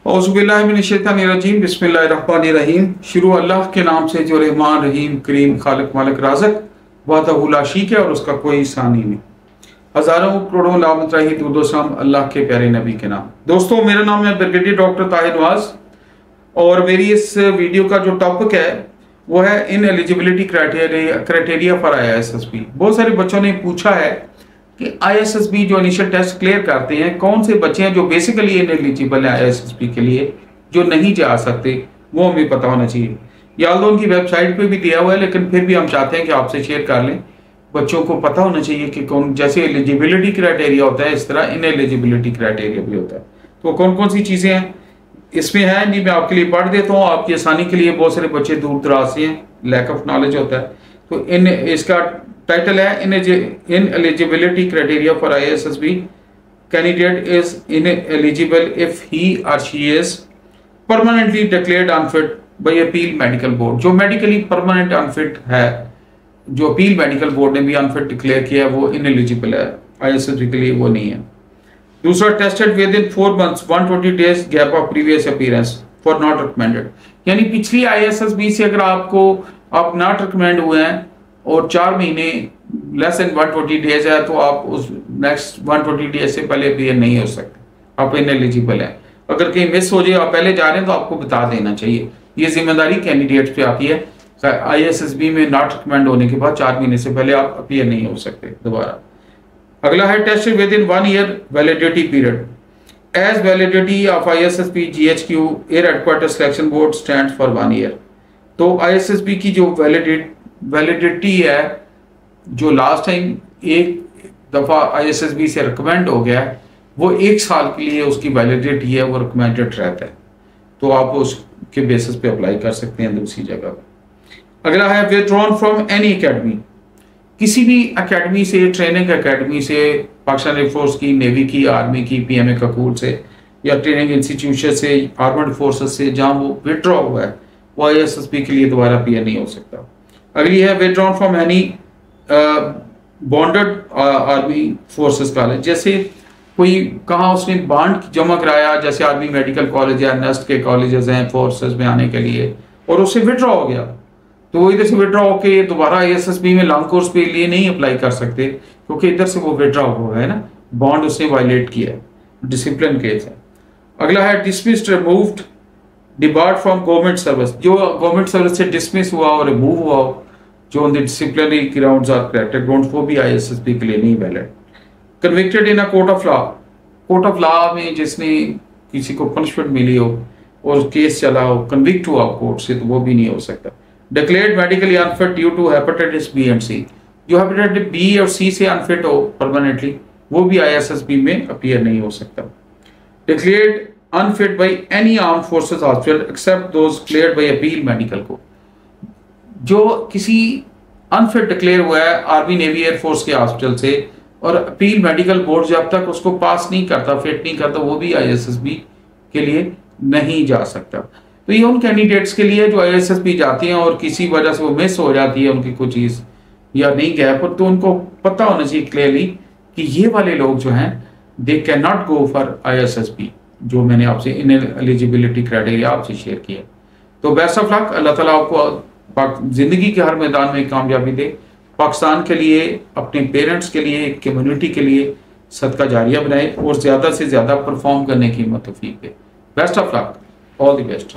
औज़ुबिल्लाहिमिनश्शैतानिर्रजीम बिस्मिल्लाहिर्रहमानिर्रहीम। शुरू अल्लाह के नाम से जो रहमान रहीम करीम खालिक मालिक राज़िक वाहदहु ला शरीक है और उसका कोई सानी नहीं। हज़ारों करोड़ों लामत रही दुरूद व सलाम अल्लाह के प्यारे नबी के नाम। दोस्तों, मेरा नाम है ब्रिगेडियर डॉक्टर ताहिर नवाज और मेरी इस वीडियो का जो टॉपिक है वो है ineligibility criteria for IISSB। बहुत सारे बच्चों ने पूछा है कि IISSB जो इनिशियल टेस्ट क्लियर करते हैं, कौन से बच्चे हैं जो बेसिकली इन एलिजिबल है IISSB के लिए, जो नहीं जा सकते, वो हमें पता होना चाहिए। या तो उनकी वेबसाइट पे भी दिया हुआ है, लेकिन फिर भी हम चाहते हैं कि आपसे शेयर कर लें। बच्चों को पता होना चाहिए कि कौन, जैसे एलिजिबिलिटी क्राइटेरिया होता है इस तरह इन एलिजिबिलिटी क्राइटेरिया भी होता है। तो कौन कौन सी चीज़ें हैं इसमें है, नहीं मैं आपके लिए पढ़ देता हूँ आपकी आसानी के लिए। बहुत सारे बच्चे दूर दराज से हैं, लैक ऑफ नॉलेज होता है। तो इन इसका टाइटल है ineligibility criteria for IISSB। Candidate is ineligible if he और she is permanently declared unfit by appeal medical board. जो मेडिकली परमानेंट अनफिट है, जो अपील मेडिकल बोर्ड ने भी अनफिट डिक्लेयर किया है, वो इन एलिजिबल है। IISSB के लिए वो नहीं है। दूसरा, tested with in 4 months 120 days gap of previous appearance for not recommended. यानी पिछली IISSB से अगर आप नॉट रिकमेंड हुए हैं और 4 महीने लेस देन 120 डेज है, तो आप उस नेक्स्ट 120 डेज से पहले अपीयर नहीं हो सकते, आप इन एलिजिबल हैं। अगर कहीं मिस हो जाए, आप पहले जा रहे हैं, तो आपको बता देना चाहिए। ये जिम्मेदारी कैंडिडेट्स पे आती है। IISSB में नॉट रिकमेंड होने के बाद 4 महीने से पहले आप अपीयर नहीं हो सकते दोबारा। अगला है test within 1 year validity period as validity of IISSB GHQ air headquarter selection board stand for 1 year। तो IISSB की जो वैलिडिटी है, जो लास्ट टाइम एक दफ़ा IISSB से रिकमेंड हो गया है, वो 1 साल के लिए उसकी वैलिडिटी है, वो रिकमेंडेड रहता है। तो आप उसके बेसिस पे अप्लाई कर सकते हैं दूसरी जगह। अगला है विथड्रॉन फ्रॉम एनी अकेडमी। किसी भी एकेडमी से, ट्रेनिंग एकेडमी से, पाकिस्तान एयरफोर्स की, नेवी की, आर्मी की, PMA ककूल से या ट्रेनिंग इंस्टीट्यूशन से, आर्मड फोर्सेस से, जहां वो विड्रॉ हुआ है, वो IISSB के लिए दोबारा अपीयर नहीं हो सकता। अगली है withdrawn from any bonded army forces college. जैसे कोई कहाँ उसने बॉन्ड जमा कराया, जैसे आर्मी मेडिकल कॉलेज या नेस्ट के कॉलेजेस हैं फोर्सेस में आने के लिए, और उससे विड्रॉ हो गया, तो वो इधर से विड्रॉ होके दोबारा IISSB में लॉन्ग कोर्स के लिए नहीं अप्लाई कर सकते, क्योंकि इधर से वो विड्रॉ हुआ है ना, बॉन्ड उसने वायलेट किया है, डिसिप्लिन केस है। अगला है dismissed, removed, debarred from government service. जो गवर्नमेंट सर्विस से डिसमिस हुआ और रिमूव हुआ हो, जो on the disciplinary grounds or corrected grounds, वो भी IISSB के लिए नहीं valid. Convicted in a court of law. Court of law में जिसने किसी को पनिशमेंट मिली हो और केस चला हो, कन्विक्ट हुआ कोर्ट से, तो वो भी नहीं हो सकता। Declared medically unfit due to hepatitis B and C। जो हेपेटाइटिस B और C से अनफिट हो परमानेंटली, वो भी IISSB में अपीयर नहीं हो सकता। Declared unfit by any armed forces hospital except those cleared by appeal medical को। जो किसी अनफिट डिक्लेयर हुआ है आर्मी, नेवी, एयरफोर्स के हॉस्पिटल से, और अपील मेडिकल बोर्ड जब तक उसको पास नहीं करता, फिट नहीं करता, वो भी IISSB के लिए नहीं जा सकता। तो ये उन कैंडिडेट्स के लिए जो IISSB जाती हैं और किसी वजह से वो मिस हो जाती है उनकी कोई चीज़ या नहीं गया पर, तो उनको पता होना चाहिए क्लियरली कि ये वाले लोग जो हैं they can not go for IISSB, जो मैंने आपसे इन एलिजिबिलिटी क्राइटेरिया आपसे शेयर किया। तो बेस्ट ऑफ लक। अल्लाह ताला आपको जिंदगी के हर मैदान में कामयाबी दे। पाकिस्तान के लिए, अपने पेरेंट्स के लिए, कम्युनिटी के लिए सदका जारिया बनाए और ज़्यादा से ज़्यादा परफॉर्म करने की हिम्मत तौफीक दे। Best of luck, all the best.